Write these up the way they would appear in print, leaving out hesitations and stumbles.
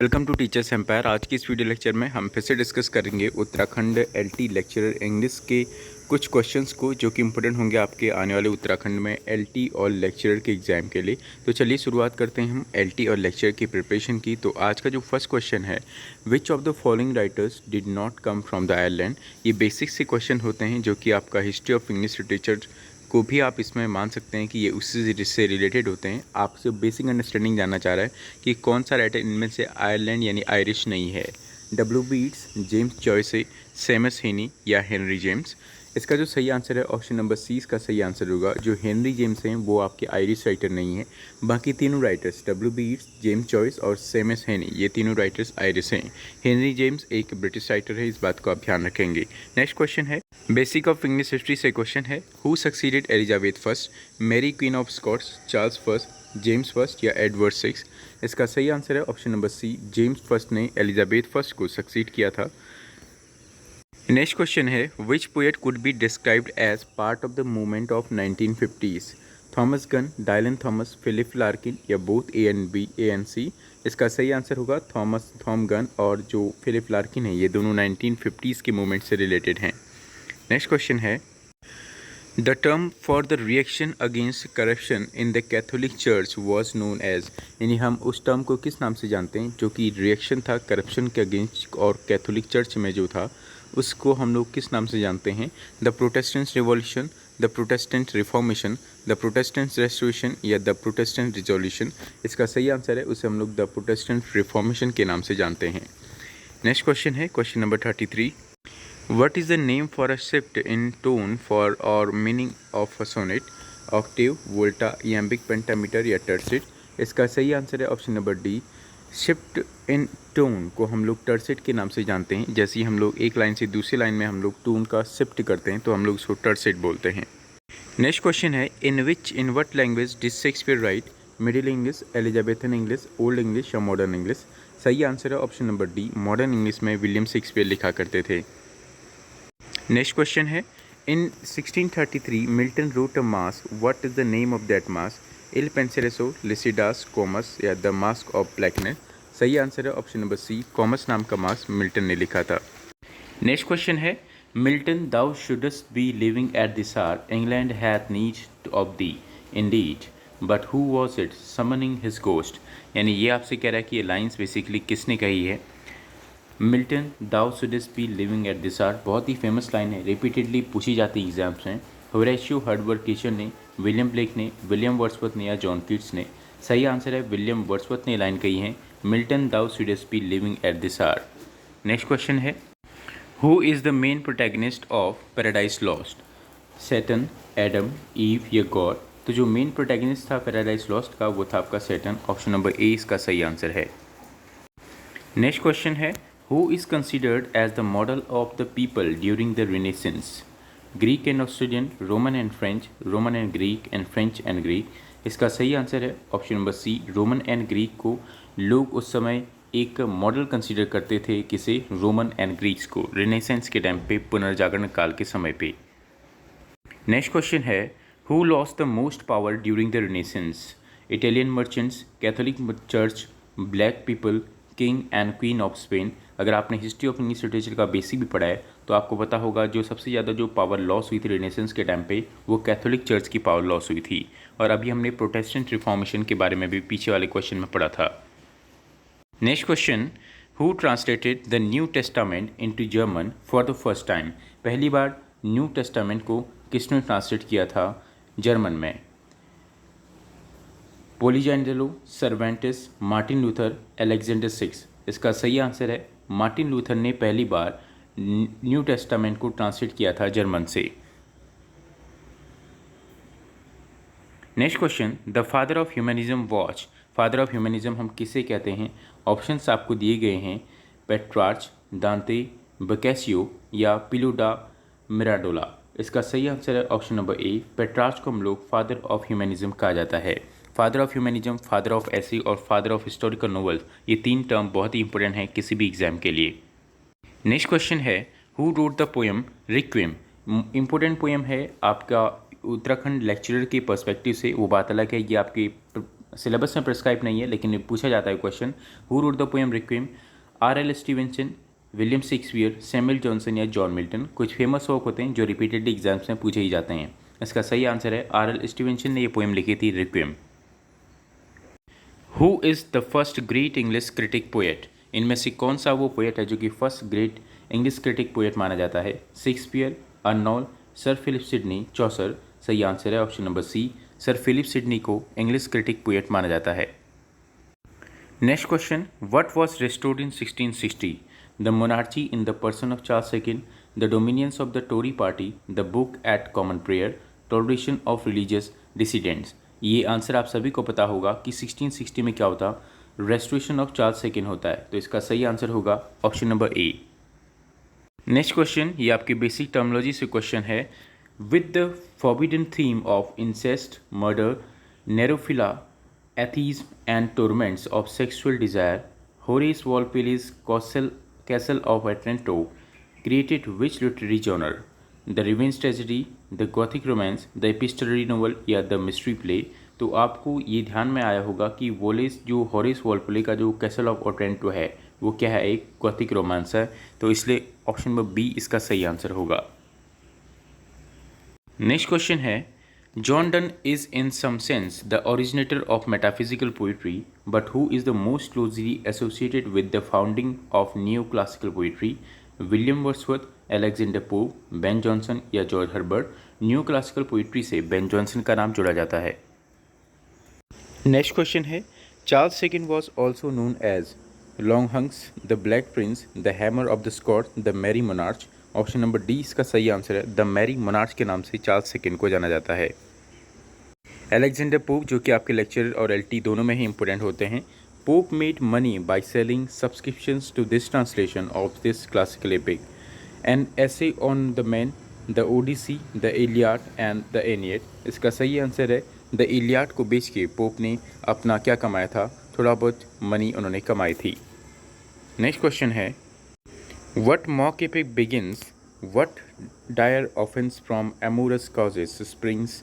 Welcome to teachers empire. आज की इस वीडियो लेक्चर में हम फिर से डिस्कस करेंगे उत्तराखंड एलटी लेक्चरर इंग्लिश के कुछ क्वेश्चंस को जो कि इम्पोर्टेंट होंगे आपके आने वाले उत्तराखंड में एलटी और लेक्चरर के एग्ज़ाम के लिए। तो चलिए शुरुआत करते हैं हम एलटी और लेक्चरर की प्रिपरेशन की। तो आज का जो फर्स्ट क्वेश्चन है, which of the following writers did not come from the Ireland. ये बेसिक से क्वेश्चन होते हैं जो कि आपका हिस्ट्री ऑफ इंग्लिश लिटरेचर को भी आप इसमें मान सकते हैं कि ये उससे से रिलेटेड होते हैं। आपसे बेसिक अंडरस्टैंडिंग जानना चाह रहा है कि कौन सा राइटर इनमें से आयरलैंड यानी आयरिश नहीं है। W B Yeats, James Joyce, Seamus Heaney या हेनरी जेम्स। इसका जो सही आंसर है ऑप्शन नंबर सी इसका सही आंसर होगा। जो हेनरी जेम्स हैं वो आपके आयरिश राइटर नहीं है। बाकी तीनों writers W B Yeats, James Joyce और सेमस हेनी, ये तीनों राइटर्स आयरिश हैं। हेनरी जेम्स एक ब्रिटिश राइटर है, इस बात को आप ध्यान रखेंगे। नेक्स्ट क्वेश्चन है, बेसिक ऑफ इंग्लिश हिस्ट्री से क्वेश्चन है, who succeeded Elizabeth first, Mary queen of Scots, Charles first, James first या एडवर्ड सिक्स। इसका सही आंसर है option number C, James first ने एलिजाबेथ फर्स्ट को सक्सीड किया था। नेक्स्ट क्वेश्चन है, which poet could be described as part of the movement of 1950s। Thomas Gunn, Dylan Thomas, Philip Larkin या both A and B, A and C. इसका सही answer होगा थॉम gun और जो फिलिप लार्किन है ये दोनों 1950s के मूवमेंट से रिलेटेड हैं। नेक्स्ट क्वेश्चन है, the term for the reaction against corruption in the Catholic church was known as. यानी हम उस टर्म को किस नाम से जानते हैं जो कि रिएक्शन था करप्शन के अगेंस्ट और कैथोलिक चर्च में जो था उसको हम लोग किस नाम से जानते हैं। The Protestant revolution, the Protestant reformation, the Protestant restoration या द प्रोटेस्टेंट रिजोल्यूशन। इसका सही आंसर है उसे हम लोग द प्रोटेस्टेंट रिफॉर्मेशन के नाम से जानते हैं। नेक्स्ट क्वेश्चन है question number 33, What is the name for a shift in tone for or meaning of a sonnet? Octave, volta, iambic pentameter या टर्सेट। इसका सही आंसर है option number D, shift in tone को हम लोग टर्सेट के नाम से जानते हैं। जैसे ही हम लोग एक लाइन से दूसरी लाइन में हम लोग टोन का शिफ्ट करते हैं तो हम लोग उसको टर्सेट बोलते हैं। नेक्स्ट क्वेश्चन है, in what language did Shakespeare write. Middle English, Elizabethan English, Old English या मॉडर्न इंग्लिश। सही आंसर है option number D, Modern English में विलियम शेक्सपियर लिखा करते थे। नेक्स्ट क्वेश्चन है, in 1633 Milton wrote a masque, what is the name of that masque. Il Penseroso, Lycidas, Comus या the Masque of Blackness. सही answer है option number C, Comus नाम का मास्क मिल्टन ने लिखा था। नेक्स्ट क्वेश्चन है, Milton thou shouldst be living at this hour, England hath need of thee indeed, but who was it summoning his ghost. यानी ये आपसे कह रहा है कि ये लाइन्स बेसिकली किसने कही है। Milton thou shouldst be living at this hour बहुत ही फेमस लाइन है, रिपीटेडली पूछी जाती है एग्जाम्स में। होरेशियो हर्डवर्ड ने, विलियम ब्लेक ने, विलियम वर्ड्सवर्थ ने या जॉन कीट्स ने। सही आंसर है विलियम वर्ड्सवर्थ ने लाइन कही है, Milton thou shouldst be living at this hour. Next question है, who is the main protagonist of Paradise Lost. Satan, Adam, Eve या गॉड। तो जो मेन प्रोटैगनिस्ट था पैराडाइज लॉस्ट का वो था आपका सैटन। ऑप्शन नंबर ए इसका सही आंसर है। नेक्स्ट क्वेश्चन है, Who is considered as the model of the people during the Renaissance? Greek and Australian, Roman and French, Roman and Greek and French and Greek। इसका सही answer है option number C, Roman and Greek को लोग उस समय एक model consider करते थे। किसे, रोमन एंड ग्रीक्स को, रिनेसेंस के टाइम पे, पुनर्जागरण काल के समय पे। नेक्स्ट क्वेश्चन है, who lost the most power during the renaissance. Italian merchants, Catholic church, black people, king and queen of Spain. अगर आपने हिस्ट्री ऑफ इंग्लिश लिटरेचर का बेसिक भी पढ़ा है तो आपको पता होगा जो सबसे ज़्यादा जो पावर लॉस हुई थी रिनेसेंस के टाइम पे वो कैथोलिक चर्च की पावर लॉस हुई थी। और अभी हमने प्रोटेस्टेंट रिफॉर्मेशन के बारे में भी पीछे वाले क्वेश्चन में पढ़ा था। Next question, who translated the new testament into German for the first time. पहली बार न्यू टेस्टामेंट को किसने ट्रांसलेट किया था जर्मन में। पोलिजेंडेलो, सर्वेंटिस, मार्टिन लूथर, अलेक्जेंडर सिक्स। इसका सही आंसर है मार्टिन लूथर ने पहली बार न्यू टेस्टामेंट को ट्रांसलेट किया था जर्मन से। Next question, the father of humanism watch. Father of humanism हम किसे कहते हैं। ऑप्शंस आपको दिए गए हैं, पेट्रार्च, दांते, बकैसियो या पिलुडा मिराडोला। इसका सही आंसर है ऑप्शन नंबर ए, पेट्रार्च को हम लोग फादर ऑफ ह्यूमनिज्म कहा जाता है। Father of humanism, father of AC और फादर ऑफ हिस्टोरिकल नोवेल्स, ये तीन टर्म बहुत ही इंपॉर्टेंट हैं किसी भी एग्जाम के लिए। नेक्स्ट क्वेश्चन है, who wrote the poem requiem. Important poem है आपका उत्तराखंड लेक्चरर के पर्सपेक्टिव से, वो बात अलग है, ये आपके सिलेबस में प्रिस्क्राइब नहीं है लेकिन पूछा जाता है question. Who wrote the poem requiem? R.L. Stevenson, William Shakespeare, Samuel Johnson या जॉन मिल्टन। कुछ फेमस वर्क होते हैं जो रिपीटेडली एग्जाम्स में पूछे ही जाते हैं। इसका सही आंसर है R.L. स्टीवेंसन ने ये पोएम लिखी थी, requiem. Who is the first great English critic poet? इनमें से कौन सा वो पोएट है जो कि first great English critic poet माना जाता है? Shakespeare, Arnold, Sir Philip Sidney, Chaucer. सही आंसर है option number C, Sir Philip Sidney को इंग्लिश क्रिटिक पोएट माना जाता है। Next question, what was restored in 1660? The monarchy in the person of Charles second, the dominions of the Tory party, the book at common prayer, toleration of religious dissidents. ये answer आप सभी को पता होगा कि 1660 में क्या होता? रेस्टोरेशन ऑफ चार्ल्स सेकंड होता है। तो इसका सही आंसर होगा option number A. Next question, ये आपकी बेसिक टर्मोलॉजी से क्वेश्चन है। With the forbidden theme of incest, murder, necrophilia, atheism and torments of sexual desire, Horace Walpole's Castle of Otranto created which literary genre? The revenge tragedy, the gothic romance, the epistolary novel या the mystery play. तो आपको ये ध्यान में आया होगा कि Horace वॉलपोले का जो कैसल ऑफ ओट्रेंटो है वो क्या है? एक गॉथिक रोमांस है। तो इसलिए ऑप्शन नंबर बी इसका सही आंसर होगा। नेक्स्ट क्वेश्चन है, John Donne is in some sense the originator of metaphysical poetry, but who is the most closely associated with the founding of new classical poetry? William Wordsworth, Alexander Pope, Ben Jonson या George Herbert. New classical poetry से Ben Jonson का नाम जोड़ा जाता है। Next question है, Charles second was also known as Longshanks, the Black Prince, the Hammer of the Scott, the Mary monarch. Option number D इसका सही आंसर है, द मैरी मोनार्च के नाम से चार्ल्स सेकंड को जाना जाता है। अलेक्जेंडर पोप, जो कि आपके लेक्चरर और एलटी दोनों में ही इंपॉर्टेंट होते हैं। Pope made money by selling subscriptions to this translation of this classical epic. An essay on the man, the Odyssey, the Iliad and the Aeneid. इसका सही आंसर है, द इलियाड को बेच के पोप ने अपना क्या कमाया था? थोड़ा बहुत मनी उन्होंने कमाई थी। नेक्स्ट क्वेश्चन है, what mock epic begins, what dire offence from amorous causes springs,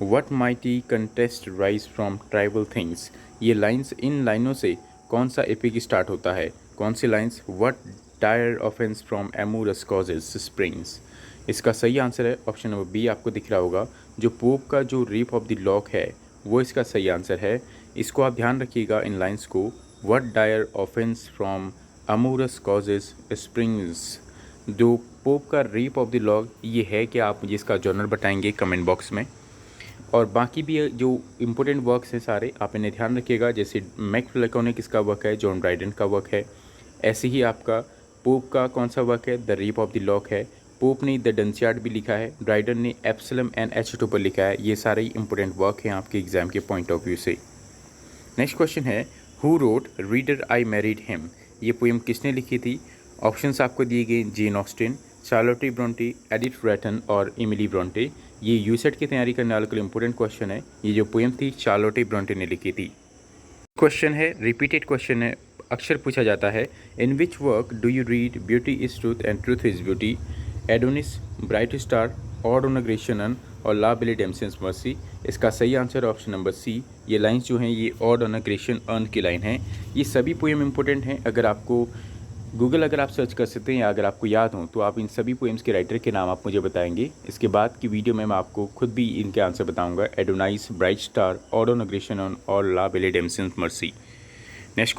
what mighty contests rise from tribal things. ये लाइन्स, इन लाइनों से कौन सा एपिक स्टार्ट होता है? कौन सी lines? What dire offence from amorous causes springs. इसका सही आंसर है ऑप्शन नंबर बी, आपको दिख रहा होगा जो पोप का जो रेप ऑफ द लॉक है वो इसका सही आंसर है। इसको आप ध्यान रखिएगा इन लाइन्स को, what dire offence from amorous causes springs. जो पोप का रेप ऑफ द लॉक ये है कि आप मुझे इसका जर्नल बताएंगे कमेंट बॉक्स में। और बाकी भी जो इम्पोर्टेंट वर्क्स हैं सारे आप इन्हें ध्यान रखिएगा, जैसे मैकफ्लेकोनिक इसका वर्क है, जॉन ड्राइडन का वर्क है। ऐसे ही आपका पोप का कौन सा वर्क है? The rape of the lock है। पोप ने द डंसियार्ड भी लिखा है, ड्राइडन ने एप्सलम एंड एचटोपर लिखा है। ये सारे ही इंपॉर्टेंट वर्क हैं आपके एग्जाम के पॉइंट ऑफ व्यू से। नेक्स्ट क्वेश्चन है, who road reader I married him? ये पोएम किसने लिखी थी? ऑप्शंस आपको दिए गए, Jane Austen, Charlotte Bronte, Edith व्रैटन और इमिली ब्रोंटे। ये यूसेट की तैयारी करने वालों के लिए इंपॉर्टेंट क्वेश्चन है। ये जो पोएम थी चार्लोटे ब्रोंटे ने लिखी थी। क्वेश्चन है, रिपीटेड क्वेश्चन है, अक्सर पूछा जाता है। In which work do you read beauty is truth and truth is beauty? Adonis, Bright Star, Ode on a Grecian और ला बिली डेम्सन्स मर्सी। इसका सही आंसर ऑप्शन नंबर सी। ये लाइन्स जो हैं ये odd on a Grecian earn की line है। ये सभी पोएम इंपॉर्टेंट हैं। अगर आपको अगर आप सर्च कर सकते हैं या अगर आपको याद हो तो आप इन सभी पोएम्स के राइटर के नाम आप मुझे बताएंगे। इसके बाद की वीडियो में मैं आपको खुद भी इनके आंसर बताऊंगा। Adonais, bright Star, Ode on a Grecian और ला बिली डेम्सन्स मर्सी। नेक्स्ट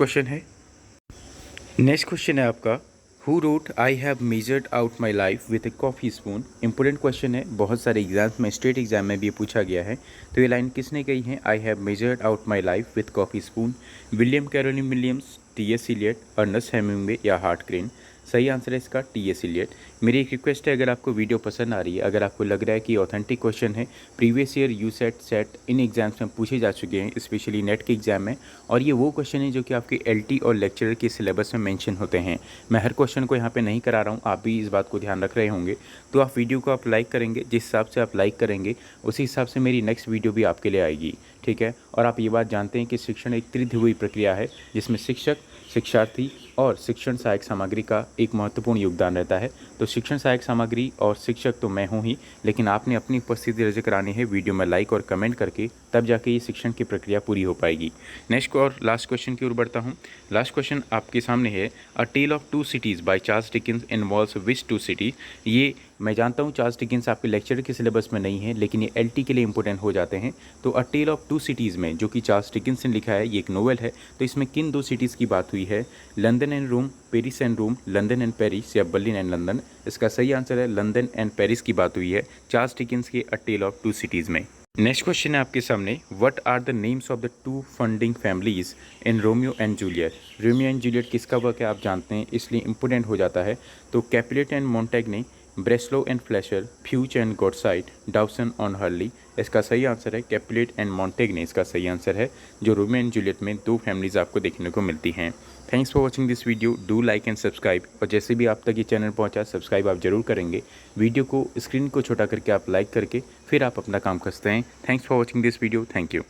क्वेश्चन है आपका, who wrote I have measured out my life with A coffee spoon? Important question है, बहुत सारे एग्जाम्स में, स्टेट एग्जाम में भी ये पूछा गया है। तो ये लाइन किसने कही है? I have measured out my life with coffee spoon. William Caroline Williams, T S. Eliot, Ernest Hemingway या हार्ट क्रेन। सही आंसर है इसका टी.एस. इलियट। मेरी एक रिक्वेस्ट है, अगर आपको वीडियो पसंद आ रही है, अगर आपको लग रहा है कि ऑथेंटिक क्वेश्चन है, प्रीवियस ईयर यूसेट, सेट इन एग्जाम्स में पूछे जा चुके हैं, स्पेशली नेट के एग्जाम में, और ये वो क्वेश्चन है जो कि आपके एलटी और लेक्चरर के सिलेबस में मेंशन होते हैं। मैं हर क्वेश्चन को यहाँ पे नहीं करा रहा हूँ, आप भी इस बात को ध्यान रख रहे होंगे। तो आप वीडियो को आप लाइक करेंगे, जिस हिसाब से आप लाइक करेंगे उसी हिसाब से मेरी नेक्स्ट वीडियो भी आपके लिए आएगी, ठीक है। और आप ये बात जानते हैं कि शिक्षण एक त्रिध्रुवीय प्रक्रिया है, जिसमें शिक्षक, शिक्षार्थी और शिक्षण सहायक सामग्री का एक महत्वपूर्ण योगदान रहता है। तो शिक्षण सहायक सामग्री और शिक्षक तो मैं हूँ ही, लेकिन आपने अपनी उपस्थिति दर्ज करानी है वीडियो में लाइक और कमेंट करके, तब जाके ये शिक्षण की प्रक्रिया पूरी हो पाएगी। नेक्स्ट और लास्ट क्वेश्चन की ओर बढ़ता हूँ। लास्ट क्वेश्चन आपके सामने है, a tale of two cities by Charles Dickens involves which two city. ये मैं जानता हूँ चार्ल्स डिकेंस आपके लेक्चर के सिलेबस में नहीं है, लेकिन ये एलटी के लिए इंपॉर्टेंट हो जाते हैं। तो अ टेल ऑफ टू सिटीज़ में, जो कि चार्ल्स डिकेंस ने लिखा है, ये एक नोवेल है। तो इसमें किन दो सिटीज़ की बात हुई है? London and Rome, Paris and Rome, London and Paris, या बर्लिन एंड लंदन? इसका सही आंसर है लंदन एंड पेरिस की बात हुई है चार्ल्स डिकेंस के a tale of two cities में। नेक्स्ट क्वेश्चन है आपके सामने, what are the names of the two feuding families in Romeo and Juliet. Romeo and Juliet किसका वर्क है आप जानते हैं, इसलिए इंपॉर्टेंट हो जाता है। तो Capulet and Montague, Breslow and Flesher, Fuch and Godsight, Dowson on Hurley. इसका सही आंसर है कैपुलेट एंड मोंटेग्ने, इसका सही आंसर है, जो रोमियो एंड जूलियट में दो फैमिलीज आपको देखने को मिलती हैं। Thanks for watching this video, do like and subscribe. और जैसे भी आप तक ये चैनल पहुंचा, सब्सक्राइब आप जरूर करेंगे। वीडियो को स्क्रीन को छोटा करके आप लाइक करके फिर आप अपना काम कर सकते हैं। Thanks for watching this video, thank you.